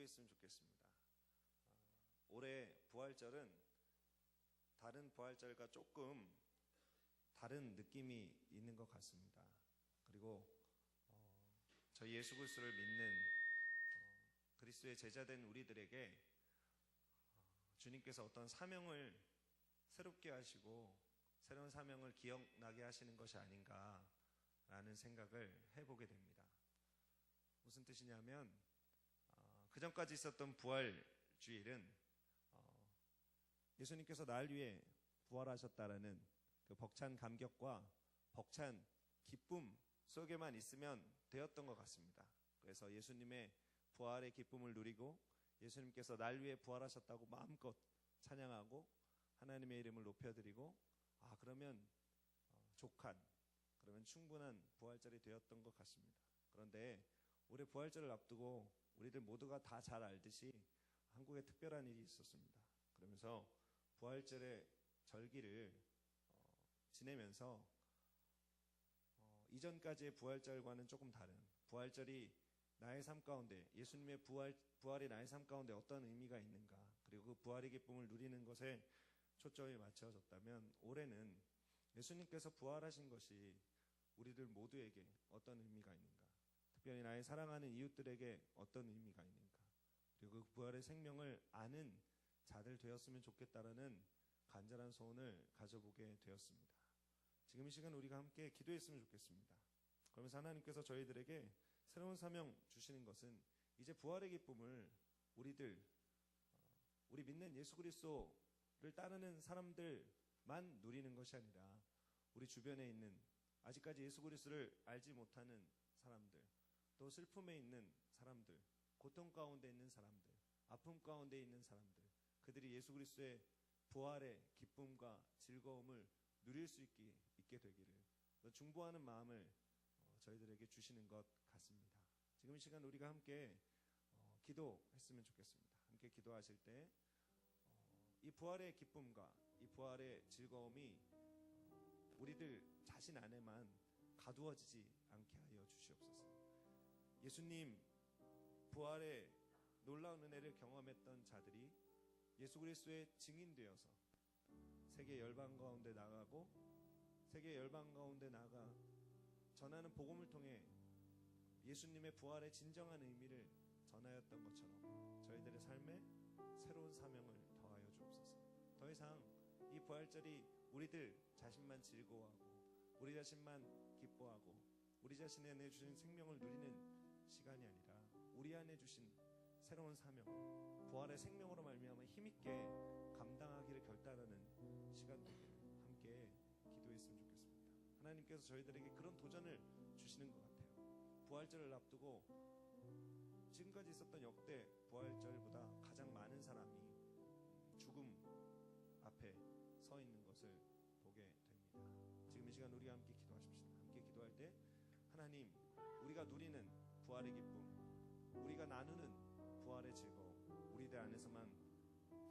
기도했으면 좋겠습니다. 올해 부활절은 다른 부활절과 조금 다른 느낌이 있는 것 같습니다. 그리고 저희 예수 그리스도를 믿는 그리스도의 제자된 우리들에게 주님께서 어떤 사명을 새롭게 하시고 새로운 사명을 기억나게 하시는 것이 아닌가라는 생각을 해보게 됩니다. 무슨 뜻이냐면 그전까지 있었던 부활주일은 예수님께서 날 위해 부활하셨다라는 그 벅찬 감격과 벅찬 기쁨 속에만 있으면 되었던 것 같습니다. 그래서 예수님의 부활의 기쁨을 누리고 예수님께서 날 위해 부활하셨다고 마음껏 찬양하고 하나님의 이름을 높여드리고 그러면 그러면 충분한 부활절이 되었던 것 같습니다. 그런데 올해 부활절을 앞두고 우리들 모두가 다 잘 알듯이 한국에 특별한 일이 있었습니다. 그러면서 부활절의 절기를 지내면서 이전까지의 부활절과는 조금 다른 부활절이 나의 삶 가운데 예수님의 부활이 나의 삶 가운데 어떤 의미가 있는가, 그리고 그 부활의 기쁨을 누리는 것에 초점이 맞춰졌다면 올해는 예수님께서 부활하신 것이 우리들 모두에게 어떤 의미가 있는가, 특별히 나의 사랑하는 이웃들에게 어떤 의미가 있는가, 그리고 그 부활의 생명을 아는 자들 되었으면 좋겠다라는 간절한 소원을 가져보게 되었습니다. 지금 이 시간 우리가 함께 기도했으면 좋겠습니다. 그러면서 하나님께서 저희들에게 새로운 사명 주시는 것은 이제 부활의 기쁨을 우리 믿는 예수 그리스도를 따르는 사람들만 누리는 것이 아니라 우리 주변에 있는 아직까지 예수 그리스도를 알지 못하는 사람들, 또 슬픔에 있는 사람들, 고통 가운데 있는 사람들, 아픔 가운데 있는 사람들, 그들이 예수 그리스도의 부활의 기쁨과 즐거움을 누릴 수 있게 되기를 중보하는 마음을 저희들에게 주시는 것 같습니다. 지금 이 시간 우리가 함께 기도했으면 좋겠습니다. 함께 기도하실 때 이 부활의 기쁨과 이 부활의 즐거움이 우리들 자신 안에만 가두어지지 않게 하여 주시옵소서. 예수님 부활의 놀라운 은혜를 경험했던 자들이 예수 그리스도의 증인되어서 세계 열방 가운데 나가고 세계 열방 가운데 나가 전하는 복음을 통해 예수님의 부활의 진정한 의미를 전하였던 것처럼 저희들의 삶에 새로운 사명을 더하여 주옵소서. 더 이상 이 부활절이 우리들 자신만 즐거워하고 우리 자신만 기뻐하고 우리 자신에 내주신 생명을 누리는 시간이 아니라 우리 안에 주신 새로운 사명, 부활의 생명으로 말미암아 힘있게 감당하기를 결단하는 시간 되기를 함께 기도했으면 좋겠습니다. 하나님께서 저희들에게 그런 도전을 주시는 것 같아요. 부활절을 앞두고 지금까지 있었던 역대 부활절보다 가장 많은 사람이 죽음 앞에 서 있는 것을 보게 됩니다. 지금 이 시간 우리가 함께 기도하십시다. 함께 기도할 때 하나님, 우리가 누리는 부활의 기쁨, 우리가 나누는 부활의 즐거움, 우리들 안에서만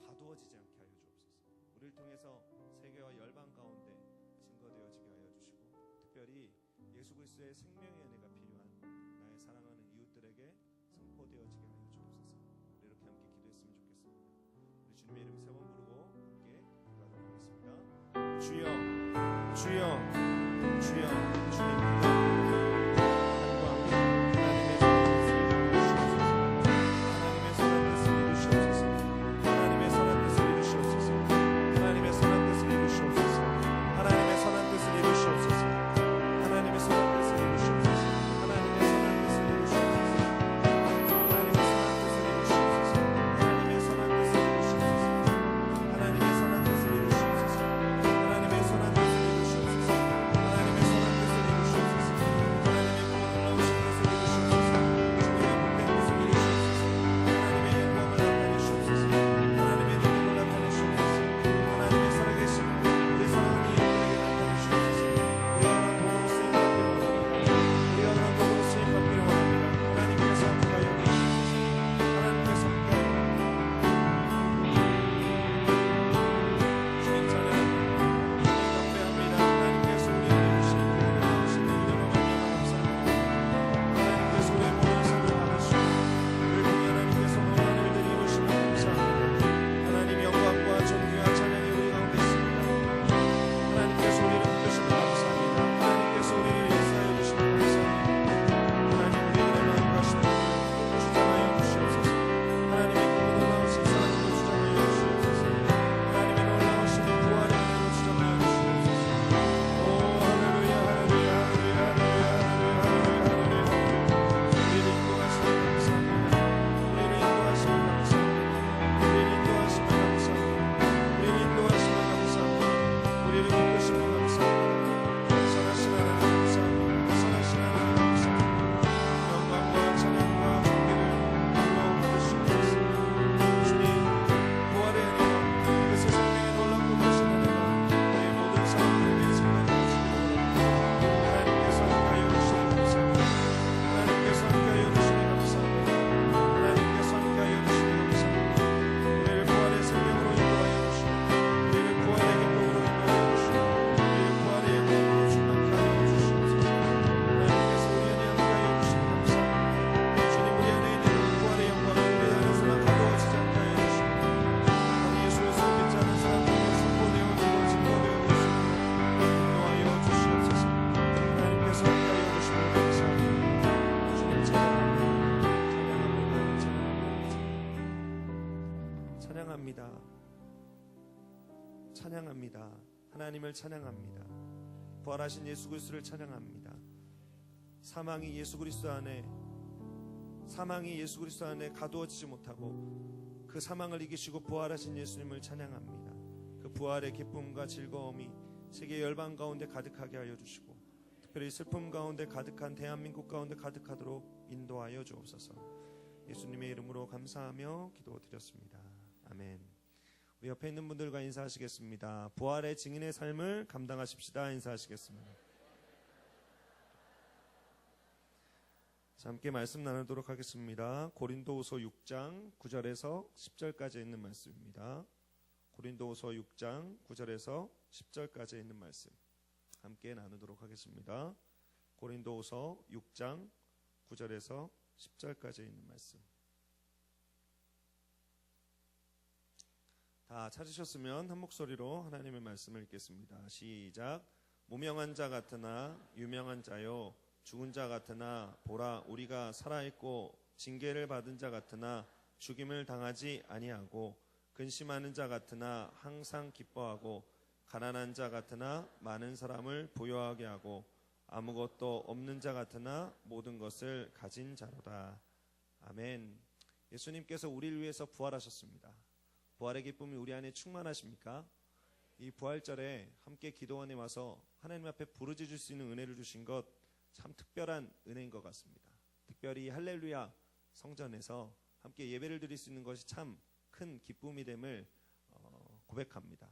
가두어지지 않게 하여 주옵소서. 우리를 통해서 세계와 열방 가운데 증거되어지게 하여 주시고, 특별히 예수 그리스도의 생명의 은혜가 필요한 나의 사랑하는 이웃들에게 선포되어지게 하여 주옵소서. 우리 이렇게 함께 기도했으면 좋겠습니다. 우리 주님의 이름 세 번 부르고 함께 기도하도록 하겠습니다. 주여, 주여, 주여, 주님. 찬양합니다. 찬양합니다. 하나님을 찬양합니다. 부활하신 예수 그리스도를 찬양합니다. 사망이 예수 그리스도 안에 가두어지지 못하고 그 사망을 이기시고 부활하신 예수님을 찬양합니다. 그 부활의 기쁨과 즐거움이 세계 열방 가운데 가득하게 하여 주시고, 특별히 슬픔 가운데 가득한 대한민국 가운데 가득하도록 인도하여 주옵소서. 예수님의 이름으로 감사하며 기도드렸습니다. 아멘. 우리 옆에 있는 분들과 인사하시겠습니다. 부활의 증인의 삶을 감당하십시다. 인사하시겠습니다. 자, 함께 말씀 나누도록 하겠습니다. 고린도후서 6장 9절에서 10절까지 있는 말씀입니다. 고린도후서 6장 9절에서 10절까지 있는 말씀 함께 나누도록 하겠습니다. 고린도후서 6장 9절에서 10절까지 있는 말씀. 다 찾으셨으면 한 목소리로 하나님의 말씀을 읽겠습니다. 시작. 무명한 자 같으나 유명한 자요, 죽은 자 같으나 보라 우리가 살아있고, 징계를 받은 자 같으나 죽임을 당하지 아니하고, 근심하는 자 같으나 항상 기뻐하고, 가난한 자 같으나 많은 사람을 부유하게 하고, 아무것도 없는 자 같으나 모든 것을 가진 자로다. 아멘. 예수님께서 우리를 위해서 부활하셨습니다. 부활의 기쁨이 우리 안에 충만하십니까? 이 부활절에 함께 기도원에 와서 하나님 앞에 부르짖을 수 있는 은혜를 주신 것 참 특별한 은혜인 것 같습니다. 특별히 할렐루야 성전에서 함께 예배를 드릴 수 있는 것이 참 큰 기쁨이 됨을 고백합니다.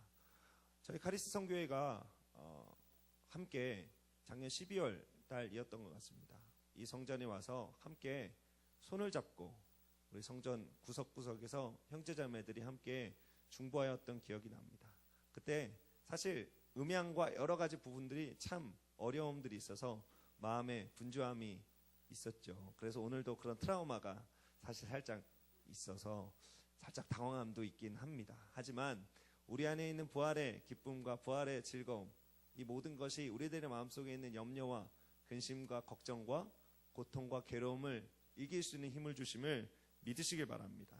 저희 카리스 성교회가 함께 작년 12월 달이었던 것 같습니다. 이 성전에 와서 함께 손을 잡고 우리 성전 구석구석에서 형제자매들이 함께 중보하였던 기억이 납니다. 그때 사실 음향과 여러 가지 부분들이 참 어려움들이 있어서 마음에 분주함이 있었죠. 그래서 오늘도 그런 트라우마가 사실 살짝 있어서 살짝 당황함도 있긴 합니다. 하지만 우리 안에 있는 부활의 기쁨과 부활의 즐거움, 이 모든 것이 우리들의 마음속에 있는 염려와 근심과 걱정과 고통과 괴로움을 이길 수 있는 힘을 주심을 믿으시길 바랍니다.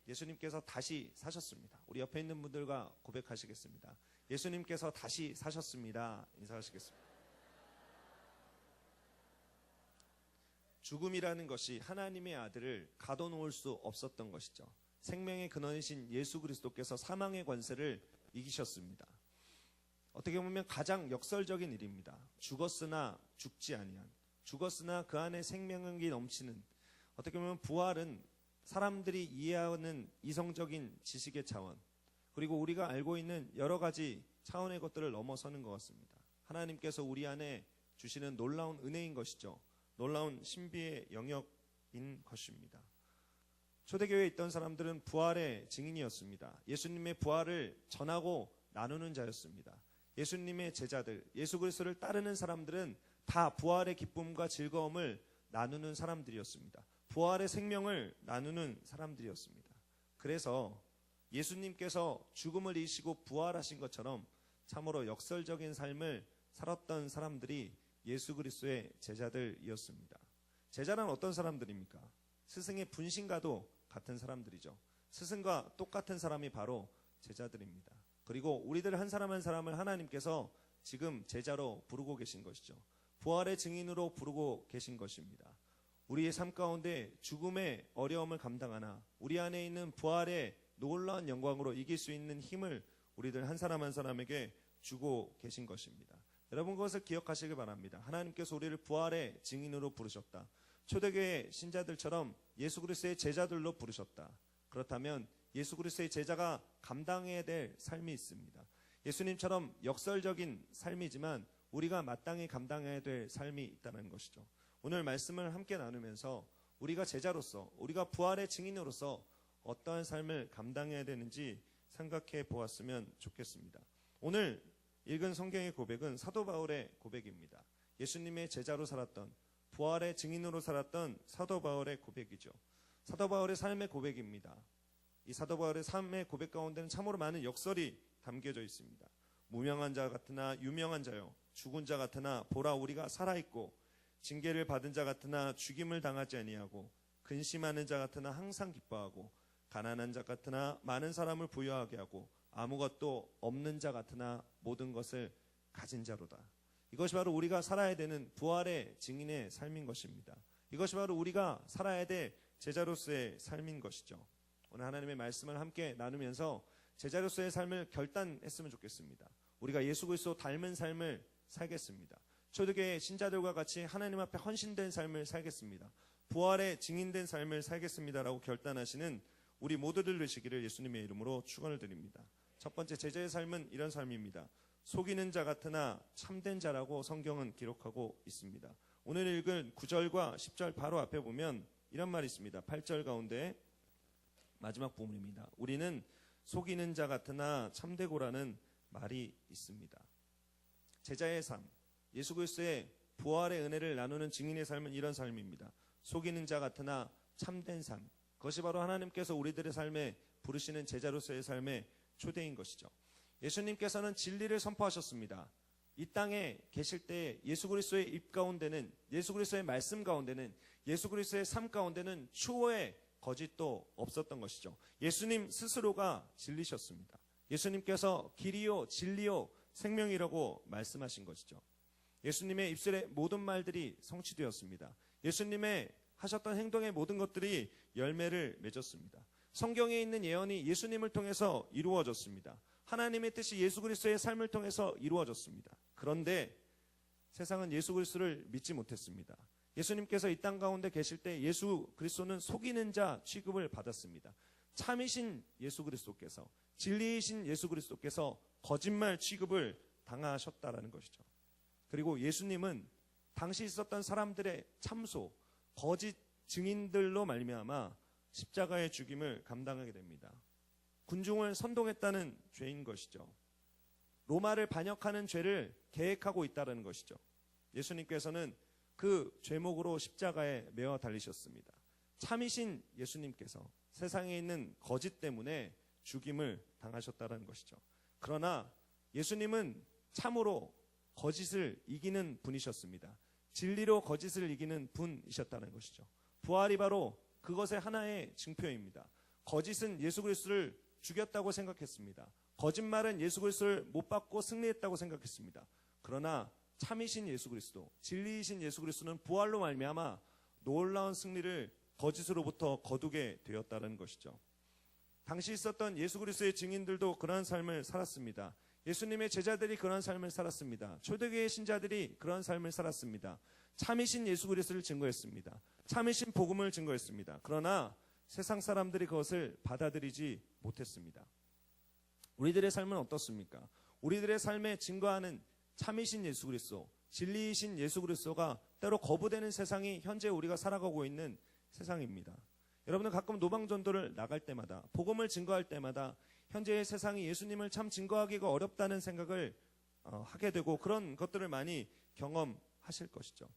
예수님께서 다시 사셨습니다. 우리 옆에 있는 분들과 고백하시겠습니다. 예수님께서 다시 사셨습니다. 인사하시겠습니다. 죽음이라는 것이 하나님의 아들을 가둬놓을 수 없었던 것이죠. 생명의 근원이신 예수 그리스도께서 사망의 권세를 이기셨습니다. 어떻게 보면 가장 역설적인 일입니다. 죽었으나 죽지 아니한, 죽었으나 그 안에 생명력이 넘치는, 어떻게 보면 부활은 사람들이 이해하는 이성적인 지식의 차원, 그리고 우리가 알고 있는 여러 가지 차원의 것들을 넘어서는 것 같습니다. 하나님께서 우리 안에 주시는 놀라운 은혜인 것이죠. 놀라운 신비의 영역인 것입니다. 초대교회에 있던 사람들은 부활의 증인이었습니다. 예수님의 부활을 전하고 나누는 자였습니다. 예수님의 제자들, 예수 그리스도를 따르는 사람들은 다 부활의 기쁨과 즐거움을 나누는 사람들이었습니다. 부활의 생명을 나누는 사람들이었습니다. 그래서 예수님께서 죽음을 이기시고 부활하신 것처럼 참으로 역설적인 삶을 살았던 사람들이 예수 그리스도의 제자들이었습니다. 제자란 어떤 사람들입니까? 스승의 분신과도 같은 사람들이죠. 스승과 똑같은 사람이 바로 제자들입니다. 그리고 우리들 한 사람 한 사람을 하나님께서 지금 제자로 부르고 계신 것이죠. 부활의 증인으로 부르고 계신 것입니다. 우리의 삶 가운데 죽음의 어려움을 감당하나 우리 안에 있는 부활의 놀라운 영광으로 이길 수 있는 힘을 우리들 한 사람 한 사람에게 주고 계신 것입니다. 여러분 그것을 기억하시길 바랍니다. 하나님께서 우리를 부활의 증인으로 부르셨다. 초대교회 신자들처럼 예수 그리스도의 제자들로 부르셨다. 그렇다면 예수 그리스도의 제자가 감당해야 될 삶이 있습니다. 예수님처럼 역설적인 삶이지만 우리가 마땅히 감당해야 될 삶이 있다는 것이죠. 오늘 말씀을 함께 나누면서 우리가 제자로서, 우리가 부활의 증인으로서 어떠한 삶을 감당해야 되는지 생각해 보았으면 좋겠습니다. 오늘 읽은 성경의 고백은 사도 바울의 고백입니다. 예수님의 제자로 살았던, 부활의 증인으로 살았던 사도 바울의 고백이죠. 사도 바울의 삶의 고백입니다. 이 사도 바울의 삶의 고백 가운데는 참으로 많은 역설이 담겨져 있습니다. 무명한 자 같으나 유명한 자요, 죽은 자 같으나 보라 우리가 살아있고, 징계를 받은 자 같으나 죽임을 당하지 아니하고, 근심하는 자 같으나 항상 기뻐하고, 가난한 자 같으나 많은 사람을 부유하게 하고 아무것도 없는 자 같으나 모든 것을 가진 자로다. 이것이 바로 우리가 살아야 되는 부활의 증인의 삶인 것입니다. 이것이 바로 우리가 살아야 될 제자로서의 삶인 것이죠. 오늘 하나님의 말씀을 함께 나누면서 제자로서의 삶을 결단했으면 좋겠습니다. 우리가 예수 그리스도 닮은 삶을 살겠습니다. 초대교회 신자들과 같이 하나님 앞에 헌신된 삶을 살겠습니다. 부활의 증인된 삶을 살겠습니다라고 결단하시는 우리 모두들 되시기를 예수님의 이름으로 축원을 드립니다. 첫 번째, 제자의 삶은 이런 삶입니다. 속이는 자 같으나 참된 자라고 성경은 기록하고 있습니다. 오늘 읽은 9절과 10절 바로 앞에 보면 이런 말이 있습니다. 8절 가운데 마지막 부분입니다. 우리는 속이는 자 같으나 참되고라는 말이 있습니다. 제자의 삶, 예수 그리스도의 부활의 은혜를 나누는 증인의 삶은 이런 삶입니다. 속이는 자 같으나 참된 삶, 그것이 바로 하나님께서 우리들의 삶에 부르시는 제자로서의 삶의 초대인 것이죠. 예수님께서는 진리를 선포하셨습니다. 이 땅에 계실 때 예수 그리스도의 입 가운데는, 예수 그리스도의 말씀 가운데는, 예수 그리스도의 삶 가운데는 추호의 거짓도 없었던 것이죠. 예수님 스스로가 진리셨습니다. 예수님께서 길이요 진리요 생명이라고 말씀하신 것이죠. 예수님의 입술의 모든 말들이 성취되었습니다. 예수님의 하셨던 행동의 모든 것들이 열매를 맺었습니다. 성경에 있는 예언이 예수님을 통해서 이루어졌습니다. 하나님의 뜻이 예수 그리스도의 삶을 통해서 이루어졌습니다. 그런데 세상은 예수 그리스도를 믿지 못했습니다. 예수님께서 이 땅 가운데 계실 때 예수 그리스도는 속이는 자 취급을 받았습니다. 참이신 예수 그리스도께서, 진리이신 예수 그리스도께서 거짓말 취급을 당하셨다라는 것이죠. 그리고 예수님은 당시 있었던 사람들의 참소, 거짓 증인들로 말미암아 십자가의 죽임을 감당하게 됩니다. 군중을 선동했다는 죄인 것이죠. 로마를 반역하는 죄를 계획하고 있다는 것이죠. 예수님께서는 그 죄목으로 십자가에 매어 달리셨습니다. 참이신 예수님께서 세상에 있는 거짓 때문에 죽임을 당하셨다는 것이죠. 그러나 예수님은 참으로 거짓을 이기는 분이셨습니다. 진리로 거짓을 이기는 분이셨다는 것이죠. 부활이 바로 그것의 하나의 증표입니다. 거짓은 예수 그리스도를 죽였다고 생각했습니다. 거짓말은 예수 그리스도를 못 받고 승리했다고 생각했습니다. 그러나 참이신 예수 그리스도, 진리이신 예수 그리스도는 부활로 말미암아 놀라운 승리를 거짓으로부터 거두게 되었다는 것이죠. 당시 있었던 예수 그리스도의 증인들도 그러한 삶을 살았습니다. 예수님의 제자들이 그런 삶을 살았습니다. 초대교회 신자들이 그런 삶을 살았습니다. 참이신 예수 그리스도를 증거했습니다. 참이신 복음을 증거했습니다. 그러나 세상 사람들이 그것을 받아들이지 못했습니다. 우리들의 삶은 어떻습니까? 우리들의 삶에 증거하는 참이신 예수 그리스도, 진리이신 예수 그리스도가 때로 거부되는 세상이 현재 우리가 살아가고 있는 세상입니다. 여러분은 가끔 노방전도를 나갈 때마다, 복음을 증거할 때마다 현재의 세상이 예수님을 참 증거하기가 어렵다는 생각을 하게 되고 그런 것들을 많이 경험하실 것이죠.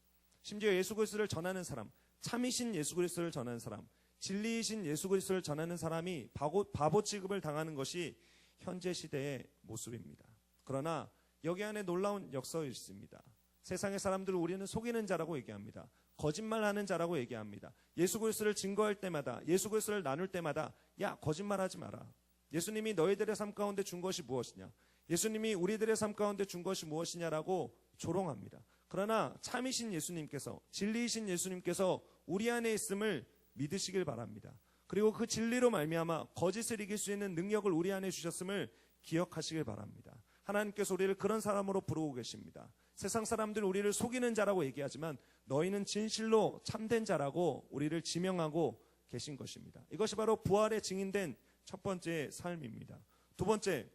심지어 예수 그리스도를 전하는 사람, 참이신 예수 그리스도를 전하는 사람, 진리이신 예수 그리스도를 전하는 사람이 바보 취급을 당하는 것이 현재 시대의 모습입니다. 그러나 여기 안에 놀라운 역사가 있습니다. 세상의 사람들을 우리는 속이는 자라고 얘기합니다. 거짓말하는 자라고 얘기합니다. 예수 그리스도를 증거할 때마다, 예수 그리스도를 나눌 때마다 야, 거짓말하지 마라. 예수님이 너희들의 삶 가운데 준 것이 무엇이냐? 예수님이 우리들의 삶 가운데 준 것이 무엇이냐라고 조롱합니다. 그러나 참이신 예수님께서, 진리이신 예수님께서 우리 안에 있음을 믿으시길 바랍니다. 그리고 그 진리로 말미암아 거짓을 이길 수 있는 능력을 우리 안에 주셨음을 기억하시길 바랍니다. 하나님께서 우리를 그런 사람으로 부르고 계십니다. 세상 사람들은 우리를 속이는 자라고 얘기하지만 너희는 진실로 참된 자라고 우리를 지명하고 계신 것입니다. 이것이 바로 부활의 증인된 첫 번째 삶입니다. 두 번째,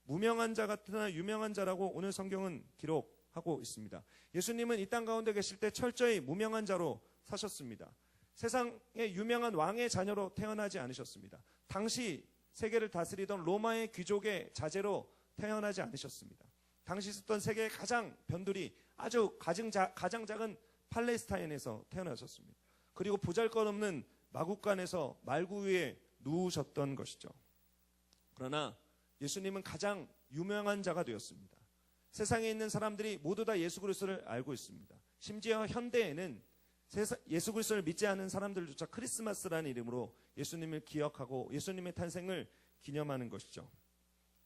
무명한 자 같으나 유명한 자라고 오늘 성경은 기록하고 있습니다. 예수님은 이 땅 가운데 계실 때 철저히 무명한 자로 사셨습니다. 세상의 유명한 왕의 자녀로 태어나지 않으셨습니다. 당시 세계를 다스리던 로마의 귀족의 자제로 태어나지 않으셨습니다. 당시 있었던 세계의 가장 변두리, 아주 가장 작은 팔레스타인에서 태어나셨습니다. 그리고 보잘것없는 마국간에서 말구 위에 누우셨던 것이죠. 그러나 예수님은 가장 유명한 자가 되었습니다. 세상에 있는 사람들이 모두 다 예수 그리스도를 알고 있습니다. 심지어 현대에는 예수 그리스도를 믿지 않은 사람들조차 크리스마스라는 이름으로 예수님을 기억하고 예수님의 탄생을 기념하는 것이죠.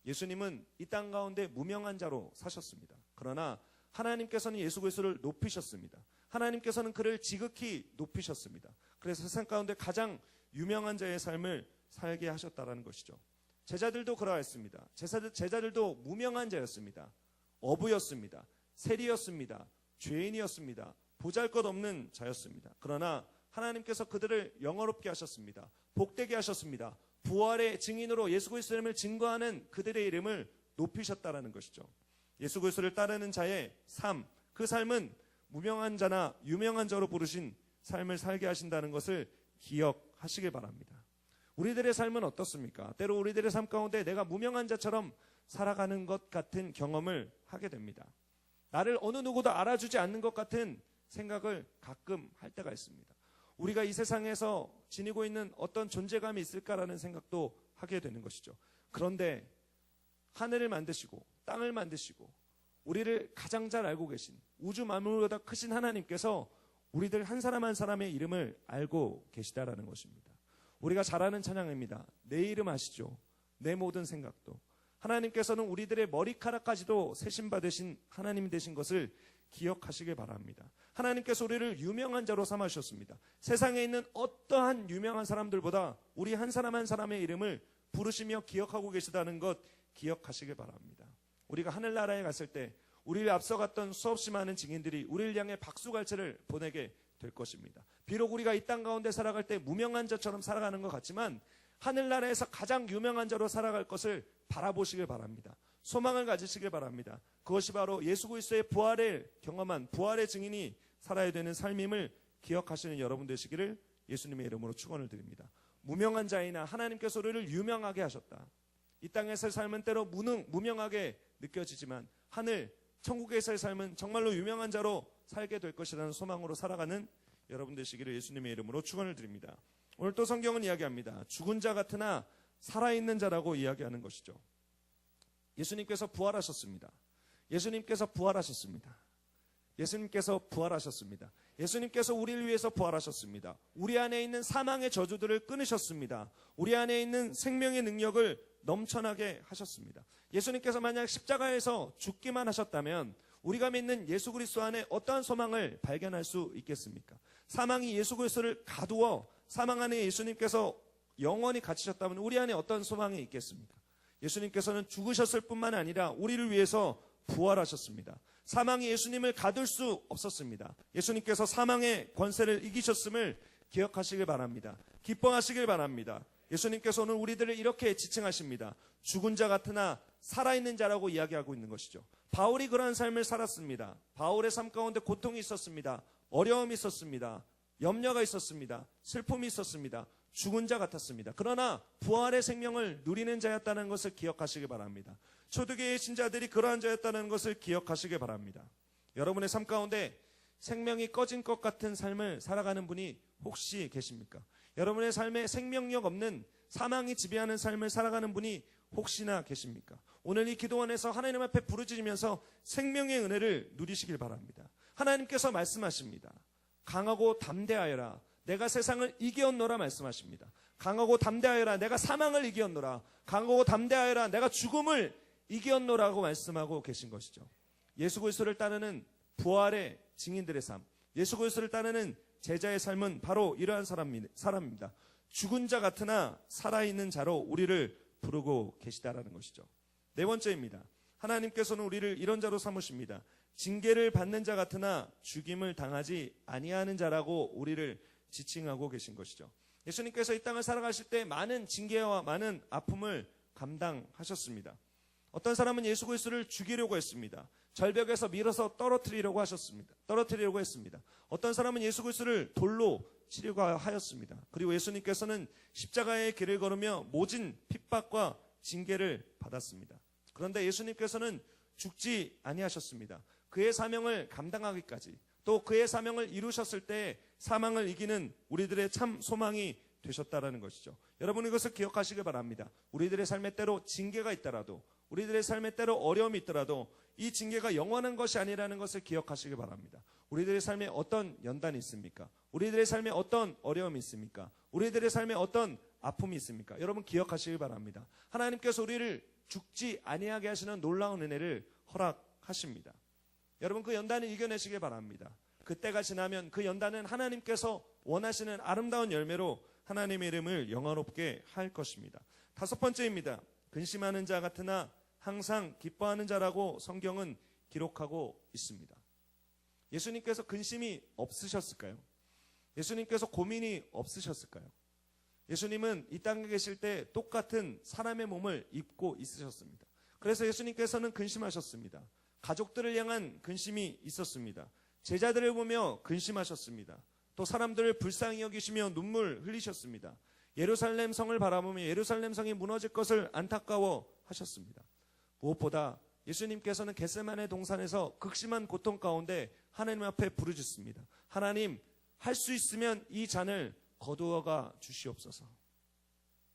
예수님은 이 땅 가운데 무명한 자로 사셨습니다. 그러나 하나님께서는 예수 그리스도를 높이셨습니다. 하나님께서는 그를 지극히 높이셨습니다. 그래서 세상 가운데 가장 유명한 자의 삶을 살게 하셨다는 것이죠. 제자들도 그러했습니다. 제자들도 무명한 자였습니다. 어부였습니다. 세리였습니다. 죄인이었습니다. 보잘것없는 자였습니다. 그러나 하나님께서 그들을 영화롭게 하셨습니다. 복되게 하셨습니다. 부활의 증인으로 예수 그리스도를 증거하는 그들의 이름을 높이셨다라는 것이죠. 예수 그리스도를 따르는 자의 삶, 그 삶은 무명한 자나 유명한 자로 부르신 삶을 살게 하신다는 것을 기억하시길 바랍니다. 우리들의 삶은 어떻습니까? 때로 우리들의 삶 가운데 내가 무명한 자처럼 살아가는 것 같은 경험을 하게 됩니다. 나를 어느 누구도 알아주지 않는 것 같은 생각을 가끔 할 때가 있습니다. 우리가 이 세상에서 지니고 있는 어떤 존재감이 있을까라는 생각도 하게 되는 것이죠. 그런데 하늘을 만드시고 땅을 만드시고 우리를 가장 잘 알고 계신 우주 만물보다 크신 하나님께서 우리들 한 사람 한 사람의 이름을 알고 계시다라는 것입니다. 우리가 잘 아는 찬양입니다. 내 이름 아시죠? 내 모든 생각도. 하나님께서는 우리들의 머리카락까지도 세심받으신 하나님이 되신 것을 기억하시길 바랍니다. 하나님께서 우리를 유명한 자로 삼으셨습니다. 세상에 있는 어떠한 유명한 사람들보다 우리 한 사람 한 사람의 이름을 부르시며 기억하고 계시다는 것 기억하시길 바랍니다. 우리가 하늘나라에 갔을 때 우리를 앞서갔던 수없이 많은 증인들이 우리를 향해 박수갈채를 보내게 될 것입니다. 비록 우리가 이 땅 가운데 살아갈 때 무명한 자처럼 살아가는 것 같지만 하늘나라에서 가장 유명한 자로 살아갈 것을 바라보시길 바랍니다. 소망을 가지시길 바랍니다. 그것이 바로 예수 그리스도의 부활을 경험한 부활의 증인이 살아야 되는 삶임을 기억하시는 여러분 되시기를 예수님의 이름으로 축원을 드립니다. 무명한 자이나 하나님께서 우리를 유명하게 하셨다. 이 땅에서의 삶은 때로 무명하게 느껴지지만 하늘 천국에서의 삶은 정말로 유명한 자로 살게 될 것이라는 소망으로 살아가는 여러분 되시기를 예수님의 이름으로 축원을 드립니다. 오늘 또 성경은 이야기합니다. 죽은 자 같으나 살아있는 자라고 이야기하는 것이죠. 예수님께서 부활하셨습니다. 예수님께서 부활하셨습니다. 예수님께서 부활하셨습니다. 예수님께서 우리를 위해서 부활하셨습니다. 우리 안에 있는 사망의 저주들을 끊으셨습니다. 우리 안에 있는 생명의 능력을 넘쳐나게 하셨습니다. 예수님께서 만약 십자가에서 죽기만 하셨다면 우리가 믿는 예수 그리스도 안에 어떠한 소망을 발견할 수 있겠습니까? 사망이 예수 그리스도를 가두어 사망 안에 예수님께서 영원히 갇히셨다면 우리 안에 어떤 소망이 있겠습니까? 예수님께서는 죽으셨을 뿐만 아니라 우리를 위해서 부활하셨습니다. 사망이 예수님을 가둘 수 없었습니다. 예수님께서 사망의 권세를 이기셨음을 기억하시길 바랍니다. 기뻐하시길 바랍니다. 예수님께서 오늘 우리들을 이렇게 지칭하십니다. 죽은 자 같으나 살아있는 자라고 이야기하고 있는 것이죠. 바울이 그러한 삶을 살았습니다. 바울의 삶 가운데 고통이 있었습니다. 어려움이 있었습니다. 염려가 있었습니다. 슬픔이 있었습니다. 죽은 자 같았습니다. 그러나 부활의 생명을 누리는 자였다는 것을 기억하시기 바랍니다. 초대교회의 신자들이 그러한 자였다는 것을 기억하시기 바랍니다. 여러분의 삶 가운데 생명이 꺼진 것 같은 삶을 살아가는 분이 혹시 계십니까? 여러분의 삶에 생명력 없는 사망이 지배하는 삶을 살아가는 분이 혹시나 계십니까? 오늘 이 기도원에서 하나님 앞에 부르짖으면서 생명의 은혜를 누리시길 바랍니다. 하나님께서 말씀하십니다. 강하고 담대하여라. 내가 세상을 이기었노라 말씀하십니다. 강하고 담대하여라. 내가 사망을 이기었노라. 강하고 담대하여라. 내가 죽음을 이기었노라고 말씀하고 계신 것이죠. 예수 그리스도를 따르는 부활의 증인들의 삶, 예수 그리스도를 따르는 제자의 삶은 바로 이러한 사람입니다. 죽은 자 같으나 살아있는 자로 우리를 부르고 계시다라는 것이죠. 네 번째입니다. 하나님께서는 우리를 이런 자로 삼으십니다. 징계를 받는 자 같으나 죽임을 당하지 아니하는 자라고 우리를 지칭하고 계신 것이죠. 예수님께서 이 땅을 살아가실 때 많은 징계와 많은 아픔을 감당하셨습니다. 어떤 사람은 예수 그리스도를 죽이려고 했습니다. 절벽에서 밀어서 떨어뜨리려고 했습니다. 어떤 사람은 예수 그리스도를 돌로 치려고 하였습니다. 그리고 예수님께서는 십자가의 길을 걸으며 모진 핍박과 징계를 받았습니다. 그런데 예수님께서는 죽지 아니하셨습니다. 그의 사명을 감당하기까지 또 그의 사명을 이루셨을 때 사망을 이기는 우리들의 참 소망이 되셨다라는 것이죠. 여러분 이것을 기억하시길 바랍니다. 우리들의 삶에 때로 징계가 있더라도 우리들의 삶에 때로 어려움이 있더라도 이 징계가 영원한 것이 아니라는 것을 기억하시길 바랍니다. 우리들의 삶에 어떤 연단이 있습니까? 우리들의 삶에 어떤 어려움이 있습니까? 우리들의 삶에 어떤 아픔이 있습니까? 여러분 기억하시길 바랍니다. 하나님께서 우리를 죽지 아니하게 하시는 놀라운 은혜를 허락하십니다. 여러분 그 연단을 이겨내시길 바랍니다. 그때가 지나면 그 연단은 하나님께서 원하시는 아름다운 열매로 하나님의 이름을 영화롭게 할 것입니다. 다섯 번째입니다. 근심하는 자 같으나 항상 기뻐하는 자라고 성경은 기록하고 있습니다. 예수님께서 근심이 없으셨을까요? 예수님께서 고민이 없으셨을까요? 예수님은 이 땅에 계실 때 똑같은 사람의 몸을 입고 있으셨습니다. 그래서 예수님께서는 근심하셨습니다. 가족들을 향한 근심이 있었습니다. 제자들을 보며 근심하셨습니다. 또 사람들을 불쌍히 여기시며 눈물 흘리셨습니다. 예루살렘 성을 바라보며 예루살렘 성이 무너질 것을 안타까워하셨습니다. 무엇보다 예수님께서는 겟세마네 동산에서 극심한 고통 가운데 하나님 앞에 부르짖습니다. 하나님, 할 수 있으면 이 잔을 거두어가 주시옵소서.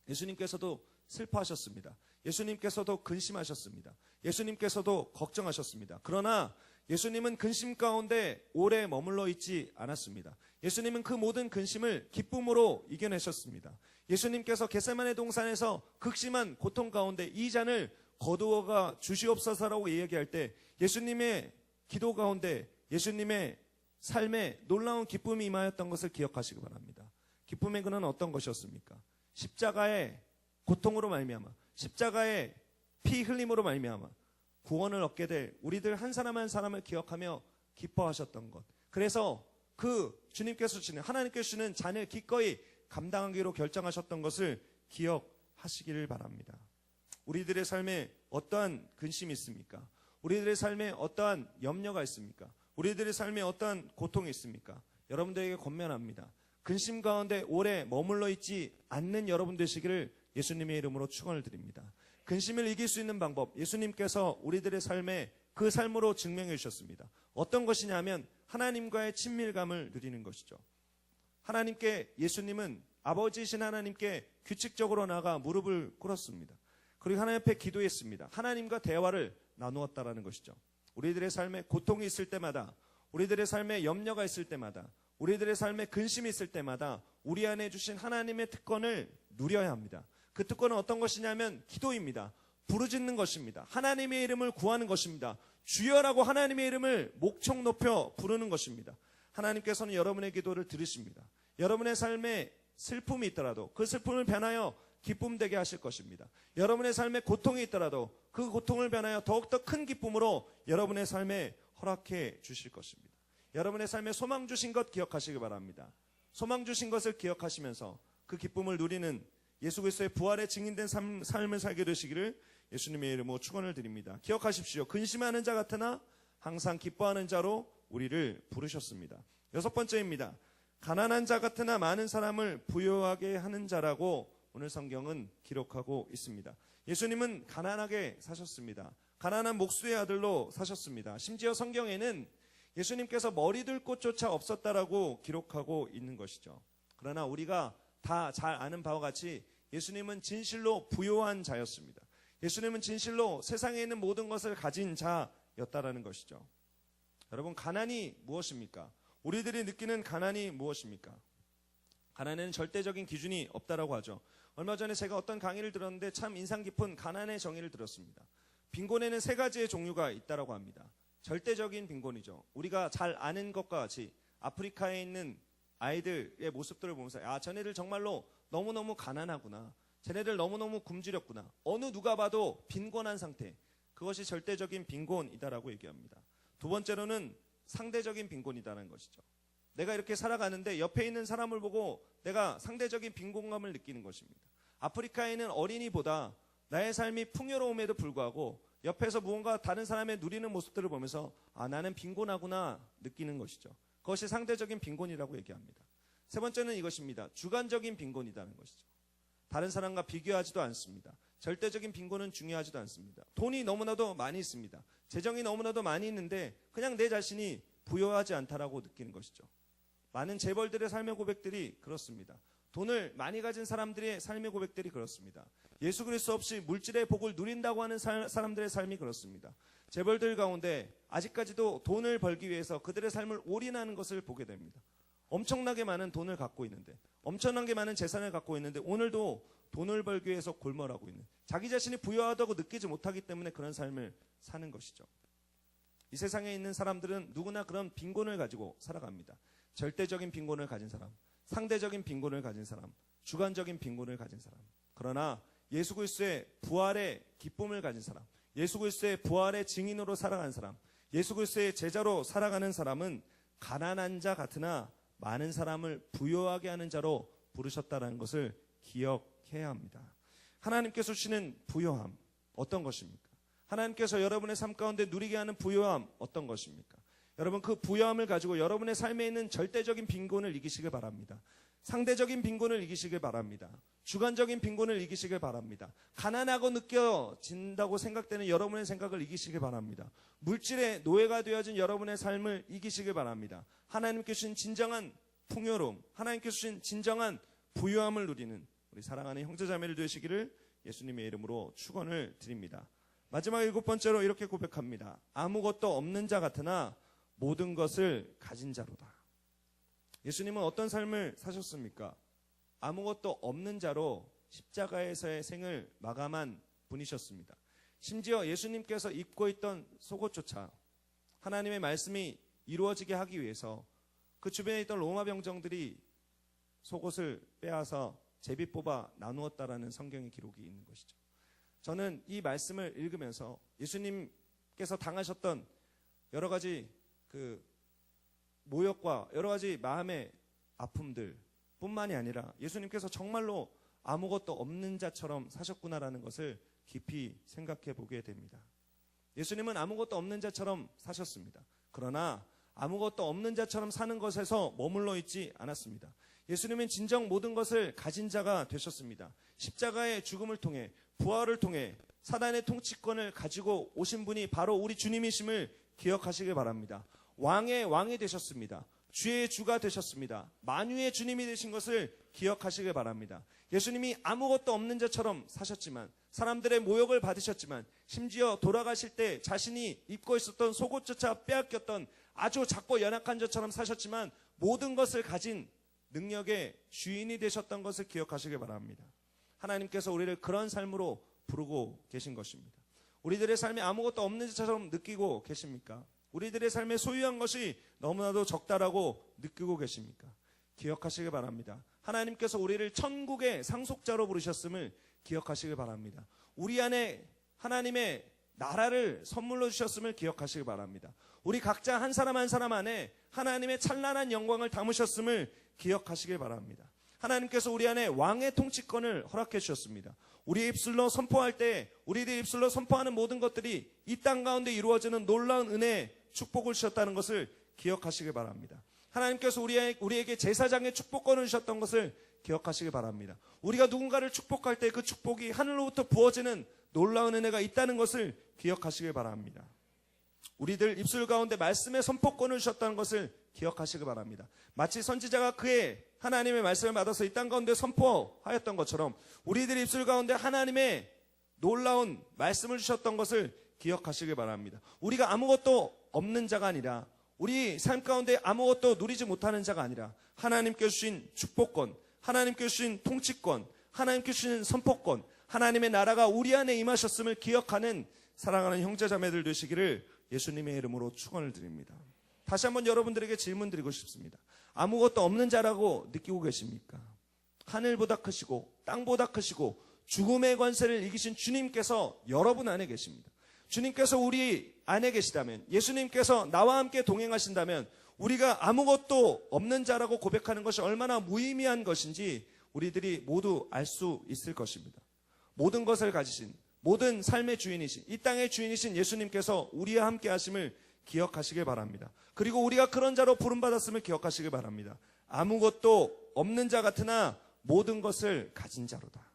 예수님께서도 슬퍼하셨습니다. 예수님께서도 근심하셨습니다. 예수님께서도 걱정하셨습니다. 그러나 예수님은 근심 가운데 오래 머물러 있지 않았습니다. 예수님은 그 모든 근심을 기쁨으로 이겨내셨습니다. 예수님께서 겟세마네 동산에서 극심한 고통 가운데 이 잔을 거두어가 주시옵소서라고 이야기할 때 예수님의 기도 가운데 예수님의 삶에 놀라운 기쁨이 임하였던 것을 기억하시기 바랍니다. 기쁨의 근원은 어떤 것이었습니까? 십자가의 고통으로 말미암아, 십자가의 피 흘림으로 말미암아 구원을 얻게 될 우리들 한 사람 한 사람을 기억하며 기뻐하셨던 것. 그래서 그 주님께서 주시는 하나님께서 주시는 잔을 기꺼이 감당하기로 결정하셨던 것을 기억하시기를 바랍니다. 우리들의 삶에 어떠한 근심이 있습니까? 우리들의 삶에 어떠한 염려가 있습니까? 우리들의 삶에 어떠한 고통이 있습니까? 여러분들에게 권면합니다. 근심 가운데 오래 머물러 있지 않는 여러분 되시기를 예수님의 이름으로 축원을 드립니다. 근심을 이길 수 있는 방법, 예수님께서 우리들의 삶에 그 삶으로 증명해 주셨습니다. 어떤 것이냐면 하나님과의 친밀감을 누리는 것이죠. 하나님께, 예수님은 아버지이신 하나님께 규칙적으로 나가 무릎을 꿇었습니다. 그리고 하나님 앞에 기도했습니다. 하나님과 대화를 나누었다라는 것이죠. 우리들의 삶에 고통이 있을 때마다, 우리들의 삶에 염려가 있을 때마다, 우리들의 삶에 근심이 있을 때마다 우리 안에 주신 하나님의 특권을 누려야 합니다. 그 특권은 어떤 것이냐면 기도입니다. 부르짖는 것입니다. 하나님의 이름을 구하는 것입니다. 주여라고 하나님의 이름을 목청 높여 부르는 것입니다. 하나님께서는 여러분의 기도를 들으십니다. 여러분의 삶에 슬픔이 있더라도 그 슬픔을 변하여 기쁨 되게 하실 것입니다. 여러분의 삶에 고통이 있더라도 그 고통을 변하여 더욱더 큰 기쁨으로 여러분의 삶에 허락해 주실 것입니다. 여러분의 삶에 소망 주신 것 기억하시기 바랍니다. 소망 주신 것을 기억하시면서 그 기쁨을 누리는 예수 그리스도의 부활에 증인된 삶을 살게 되시기를 예수님의 이름으로 축원을 드립니다. 기억하십시오. 근심하는 자 같으나 항상 기뻐하는 자로 우리를 부르셨습니다. 여섯 번째입니다. 가난한 자 같으나 많은 사람을 부유하게 하는 자라고 오늘 성경은 기록하고 있습니다. 예수님은 가난하게 사셨습니다. 가난한 목수의 아들로 사셨습니다. 심지어 성경에는 예수님께서 머리 둘 곳조차 없었다라고 기록하고 있는 것이죠. 그러나 우리가 다 잘 아는 바와 같이 예수님은 진실로 부요한 자였습니다. 예수님은 진실로 세상에 있는 모든 것을 가진 자였다라는 것이죠. 여러분, 가난이 무엇입니까? 우리들이 느끼는 가난이 무엇입니까? 가난에는 절대적인 기준이 없다라고 하죠. 얼마 전에 제가 어떤 강의를 들었는데 참 인상 깊은 가난의 정의를 들었습니다. 빈곤에는 세 가지의 종류가 있다라고 합니다. 절대적인 빈곤이죠. 우리가 잘 아는 것과 같이 아프리카에 있는 아이들의 모습들을 보면서 쟤네들 정말로 너무너무 가난하구나. 쟤네들 너무너무 굶주렸구나. 어느 누가 봐도 빈곤한 상태. 그것이 절대적인 빈곤이다라고 얘기합니다. 두 번째로는 상대적인 빈곤이다라는 것이죠. 내가 이렇게 살아가는데 옆에 있는 사람을 보고 내가 상대적인 빈곤감을 느끼는 것입니다. 아프리카에 있는 어린이보다 나의 삶이 풍요로움에도 불구하고 옆에서 무언가 다른 사람의 누리는 모습들을 보면서 나는 빈곤하구나 느끼는 것이죠. 그것이 상대적인 빈곤이라고 얘기합니다. 세 번째는 이것입니다. 주관적인 빈곤이라는 것이죠. 다른 사람과 비교하지도 않습니다. 절대적인 빈곤은 중요하지도 않습니다. 돈이 너무나도 많이 있습니다. 재정이 너무나도 많이 있는데 그냥 내 자신이 부유하지 않다라고 느끼는 것이죠. 많은 재벌들의 삶의 고백들이 그렇습니다. 돈을 많이 가진 사람들의 삶의 고백들이 그렇습니다. 예수 그리스도 없이 물질의 복을 누린다고 하는 사람들의 삶이 그렇습니다. 재벌들 가운데 아직까지도 돈을 벌기 위해서 그들의 삶을 올인하는 것을 보게 됩니다. 엄청나게 많은 돈을 갖고 있는데, 엄청나게 많은 재산을 갖고 있는데 오늘도 돈을 벌기 위해서 골몰하고 있는, 자기 자신이 부유하다고 느끼지 못하기 때문에 그런 삶을 사는 것이죠. 이 세상에 있는 사람들은 누구나 그런 빈곤을 가지고 살아갑니다. 절대적인 빈곤을 가진 사람, 상대적인 빈곤을 가진 사람, 주관적인 빈곤을 가진 사람. 그러나 예수 그리스도의 부활의 기쁨을 가진 사람, 예수 그리스도의 부활의 증인으로 살아가는 사람, 예수 그리스도의 제자로 살아가는 사람은 가난한 자 같으나 많은 사람을 부유하게 하는 자로 부르셨다는 것을 기억해야 합니다. 하나님께서 주시는 부유함 어떤 것입니까? 하나님께서 여러분의 삶 가운데 누리게 하는 부유함 어떤 것입니까? 여러분, 그 부유함을 가지고 여러분의 삶에 있는 절대적인 빈곤을 이기시길 바랍니다. 상대적인 빈곤을 이기시길 바랍니다. 주관적인 빈곤을 이기시길 바랍니다. 가난하고 느껴진다고 생각되는 여러분의 생각을 이기시길 바랍니다. 물질의 노예가 되어진 여러분의 삶을 이기시길 바랍니다. 하나님께 주신 진정한 풍요로움, 하나님께 주신 진정한 부유함을 누리는 우리 사랑하는 형제자매를 되시기를 예수님의 이름으로 축원을 드립니다. 마지막 7번째로 이렇게 고백합니다. 아무것도 없는 자 같으나 모든 것을 가진 자로다. 예수님은 어떤 삶을 사셨습니까? 아무것도 없는 자로 십자가에서의 생을 마감한 분이셨습니다. 심지어 예수님께서 입고 있던 속옷조차 하나님의 말씀이 이루어지게 하기 위해서 그 주변에 있던 로마 병정들이 속옷을 빼앗아 제비 뽑아 나누었다라는 성경의 기록이 있는 것이죠. 저는 이 말씀을 읽으면서 예수님께서 당하셨던 여러 가지 그 모욕과 여러 가지 마음의 아픔들 뿐만이 아니라 예수님께서 정말로 아무것도 없는 자처럼 사셨구나라는 것을 깊이 생각해 보게 됩니다. 예수님은 아무것도 없는 자처럼 사셨습니다. 그러나 아무것도 없는 자처럼 사는 것에서 머물러 있지 않았습니다. 예수님은 진정 모든 것을 가진 자가 되셨습니다. 십자가의 죽음을 통해, 부활을 통해 사단의 통치권을 가지고 오신 분이 바로 우리 주님이심을 기억하시길 바랍니다. 왕의 왕이 되셨습니다. 주의 주가 되셨습니다. 만유의 주님이 되신 것을 기억하시길 바랍니다. 예수님이 아무것도 없는 자처럼 사셨지만, 사람들의 모욕을 받으셨지만, 심지어 돌아가실 때 자신이 입고 있었던 속옷조차 빼앗겼던 아주 작고 연약한 자처럼 사셨지만 모든 것을 가진 능력의 주인이 되셨던 것을 기억하시길 바랍니다. 하나님께서 우리를 그런 삶으로 부르고 계신 것입니다. 우리들의 삶에 아무것도 없는 자처럼 느끼고 계십니까? 우리들의 삶에 소유한 것이 너무나도 적다라고 느끼고 계십니까? 기억하시길 바랍니다. 하나님께서 우리를 천국의 상속자로 부르셨음을 기억하시길 바랍니다. 우리 안에 하나님의 나라를 선물로 주셨음을 기억하시길 바랍니다. 우리 각자 한 사람 한 사람 안에 하나님의 찬란한 영광을 담으셨음을 기억하시길 바랍니다. 하나님께서 우리 안에 왕의 통치권을 허락해 주셨습니다. 우리의 입술로 선포할 때, 우리의 입술로 선포하는 모든 것들이 이 땅 가운데 이루어지는 놀라운 은혜의 축복을 주셨다는 것을 기억하시길 바랍니다. 하나님께서 우리에게 제사장의 축복권을 주셨던 것을 기억하시길 바랍니다. 우리가 누군가를 축복할 때 그 축복이 하늘로부터 부어지는 놀라운 은혜가 있다는 것을 기억하시길 바랍니다. 우리들 입술 가운데 말씀의 선포권을 주셨다는 것을 기억하시길 바랍니다. 마치 선지자가 그의 하나님의 말씀을 받아서 이 땅 가운데 선포하였던 것처럼 우리들 입술 가운데 하나님의 놀라운 말씀을 주셨던 것을 기억하시길 바랍니다. 우리가 아무것도 없는 자가 아니라, 우리 삶 가운데 아무것도 누리지 못하는 자가 아니라 하나님께 주신 축복권, 하나님께 주신 통치권, 하나님께 주신 선포권, 하나님의 나라가 우리 안에 임하셨음을 기억하는 사랑하는 형제자매들 되시기를 예수님의 이름으로 축원을 드립니다. 다시 한번 여러분들에게 질문 드리고 싶습니다. 아무것도 없는 자라고 느끼고 계십니까? 하늘보다 크시고 땅보다 크시고 죽음의 관세를 이기신 주님께서 여러분 안에 계십니다. 주님께서 우리 안에 계시다면, 예수님께서 나와 함께 동행하신다면 우리가 아무것도 없는 자라고 고백하는 것이 얼마나 무의미한 것인지 우리들이 모두 알 수 있을 것입니다. 모든 것을 가지신, 모든 삶의 주인이신, 이 땅의 주인이신 예수님께서 우리와 함께 하심을 기억하시길 바랍니다. 그리고 우리가 그런 자로 부름받았음을 기억하시길 바랍니다. 아무것도 없는 자 같으나 모든 것을 가진 자로다.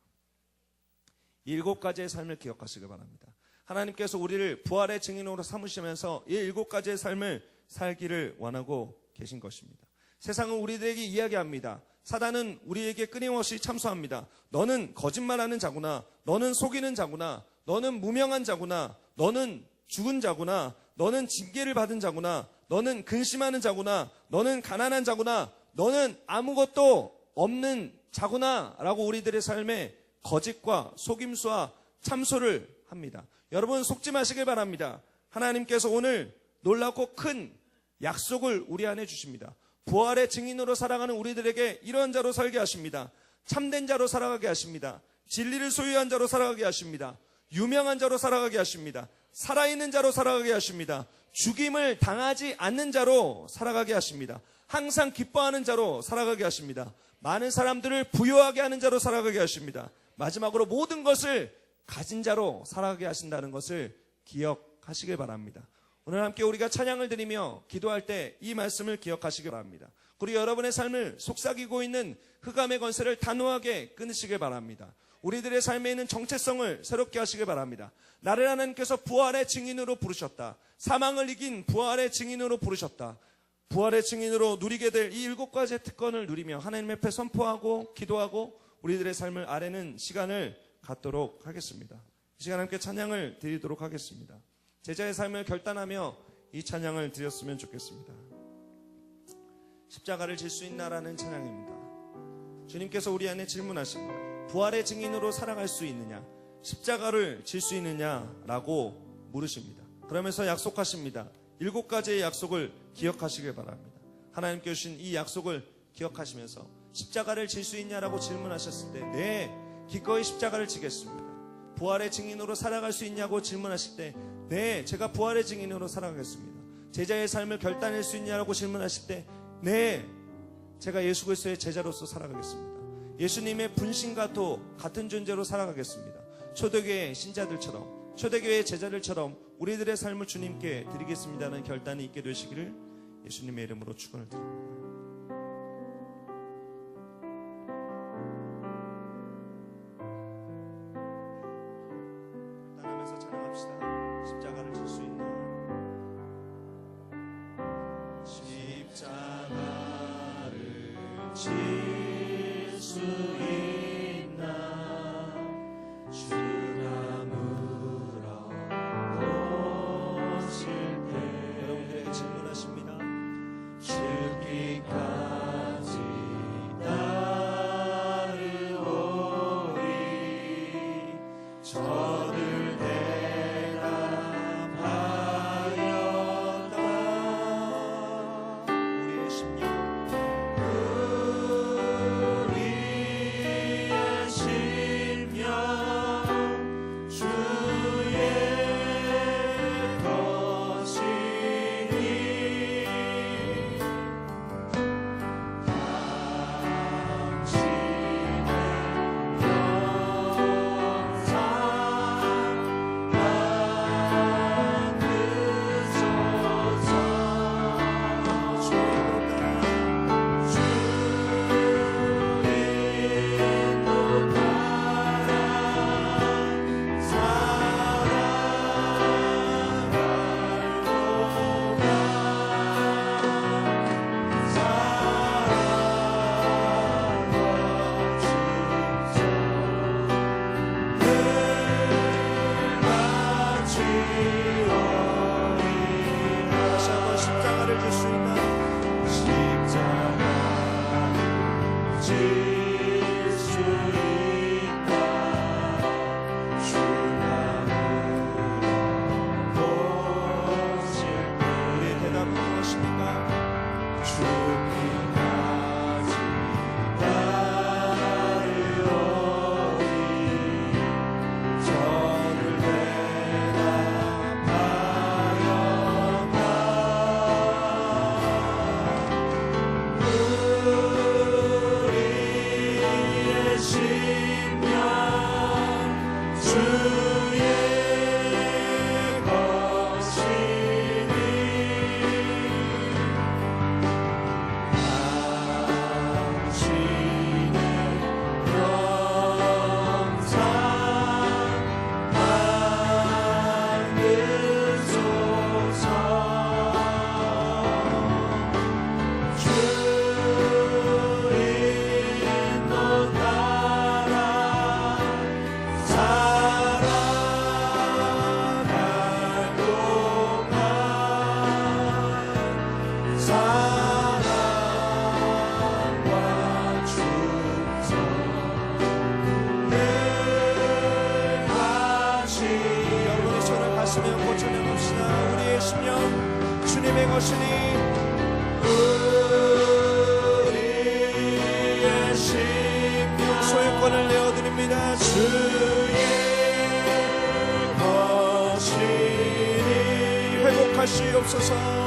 이 7가지의 삶을 기억하시길 바랍니다. 하나님께서 우리를 부활의 증인으로 삼으시면서 이 7가지의 삶을 살기를 원하고 계신 것입니다. 세상은 우리들에게 이야기합니다. 사단은 우리에게 끊임없이 참소합니다. 너는 거짓말하는 자구나. 너는 속이는 자구나. 너는 무명한 자구나. 너는 죽은 자구나, 너는 징계를 받은 자구나, 너는 근심하는 자구나, 너는 가난한 자구나, 너는 아무것도 없는 자구나 라고 우리들의 삶에 거짓과 속임수와 참소를 합니다. 여러분, 속지 마시길 바랍니다. 하나님께서 오늘 놀랍고 큰 약속을 우리 안에 주십니다. 부활의 증인으로 살아가는 우리들에게 이런 자로 살게 하십니다. 참된 자로 살아가게 하십니다. 진리를 소유한 자로 살아가게 하십니다. 유명한 자로 살아가게 하십니다. 살아있는 자로 살아가게 하십니다. 죽임을 당하지 않는 자로 살아가게 하십니다. 항상 기뻐하는 자로 살아가게 하십니다. 많은 사람들을 부유하게 하는 자로 살아가게 하십니다. 마지막으로 모든 것을 가진 자로 살아가게 하신다는 것을 기억하시길 바랍니다. 오늘 함께 우리가 찬양을 드리며 기도할 때 이 말씀을 기억하시길 바랍니다. 그리고 여러분의 삶을 속삭이고 있는 흑암의 권세를 단호하게 끊으시길 바랍니다. 우리들의 삶에 있는 정체성을 새롭게 하시길 바랍니다. 나를 하나님께서 부활의 증인으로 부르셨다. 사망을 이긴 부활의 증인으로 부르셨다. 부활의 증인으로 누리게 될 이 7가지의 특권을 누리며 하나님 앞에 선포하고 기도하고 우리들의 삶을 아뢰는 시간을 갖도록 하겠습니다. 이 시간 함께 찬양을 드리도록 하겠습니다. 제자의 삶을 결단하며 이 찬양을 드렸으면 좋겠습니다. 십자가를 질 수 있나라는 찬양입니다. 주님께서 우리 안에 질문하십니다. 부활의 증인으로 살아갈 수 있느냐? 십자가를 질 수 있느냐라고 물으십니다. 그러면서 약속하십니다. 7가지의 약속을 기억하시길 바랍니다. 하나님께 주신 이 약속을 기억하시면서 십자가를 질 수 있냐라고 질문하셨을 때 네, 기꺼이 십자가를 지겠습니다. 부활의 증인으로 살아갈 수 있냐고 질문하실 때 네, 제가 부활의 증인으로 살아가겠습니다. 제자의 삶을 결단할 수 있냐라고 질문하실 때 네, 제가 예수 그리스도의 제자로서 살아가겠습니다. 예수님의 분신과 같은 존재로 살아가겠습니다. 초대교회 신자들처럼, 초대교회 제자들처럼 우리들의 삶을 주님께 드리겠습니다는 결단이 있게 되시기를 예수님의 이름으로 축원을 드립니다. 따라하면서 찬양합시다. 십자가를 질 수 있나? 십자가를 질 수 있나? 주가 물어보실 때 여러분들에게 질문하십니다. 죽기까지 따르오리 저들 대답하였다. 우리의 심령 것이니 우리의 심령 소유권을 내어드립니다. 주의 것이니 회복하시옵소서.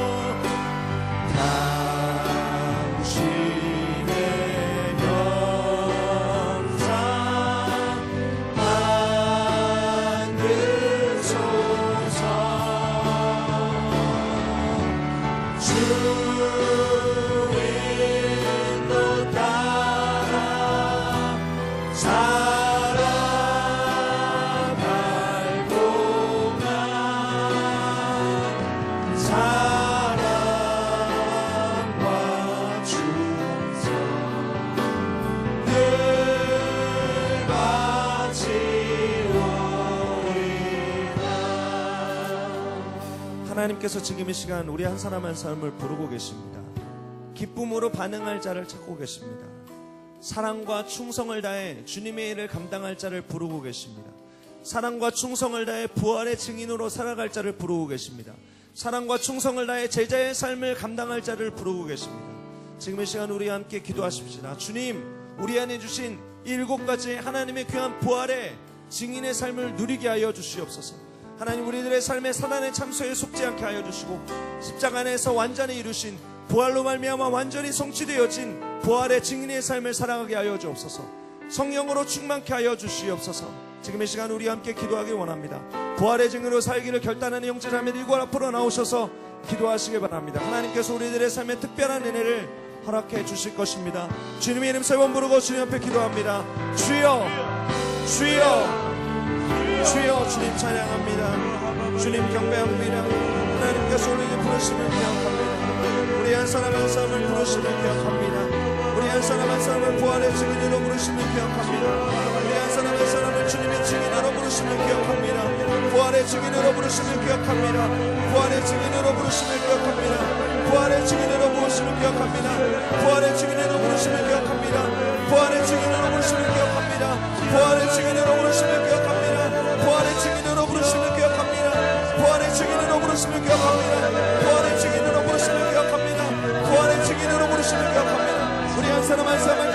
하나님께서 지금 이 시간 우리 한 사람 한 사람을 부르고 계십니다. 기쁨으로 반응할 자를 찾고 계십니다. 사랑과 충성을 다해 주님의 일을 감당할 자를 부르고 계십니다. 사랑과 충성을 다해 부활의 증인으로 살아갈 자를 부르고 계십니다. 사랑과 충성을 다해 제자의 삶을 감당할 자를 부르고 계십니다. 지금 이 시간 우리 함께 기도하십시다. 주님, 우리 안에 주신 7가지 하나님의 귀한 부활의 증인의 삶을 누리게 하여 주시옵소서. 하나님, 우리들의 삶에 사단의 참소에 속지 않게 하여 주시고 십자가 안에서 완전히 이루신 부활로 말미암아 완전히 성취되어진 부활의 증인의 삶을 살아가게 하여 주옵소서. 성령으로 충만케 하여 주시옵소서. 지금 이 시간 우리 함께 기도하기 원합니다. 부활의 증인으로 살기를 결단하는 형제자매들 이곳 앞으로 나오셔서 기도하시기 바랍니다. 하나님께서 우리들의 삶에 특별한 은혜를 허락해 주실 것입니다. 주님의 이름 세 번 부르고 주님 앞에 기도합니다. 주여, 주여, 주여. 주님 찬양합니다. 주님 경배합니다. 하나님께서 우리에게 부르심을 기억합니다. 우리 한 사람 한 사람을 부르심을 기억합니다. 우리 한 사람 한 사람을 부활의 증인으로 부르심을 기억합니다. 우리 한 사람 한 사람을 주님의 증인으로 부르심을 기억합니다. 부활의 증인으로 부르심을 기억합니다. 부활의 증인으로 부르심을 기억합니다. 부활의 증인으로 부르심을 기억합니다. 부활의 증인으로 부르심을 기억합니다. 부활의 증인으로 부르심을 기억합니다. 부활의 증인으로 부르심을 기억합니다. 부활의 증인으로 부르심을 기억합니다. 부활의 증인으로 부르심을 기억합니다. 부활의 증인으로 부르심을 기억합니다. 부활의 증인으로 부르심을 기억합니다. 우리 한 사람 한 사람을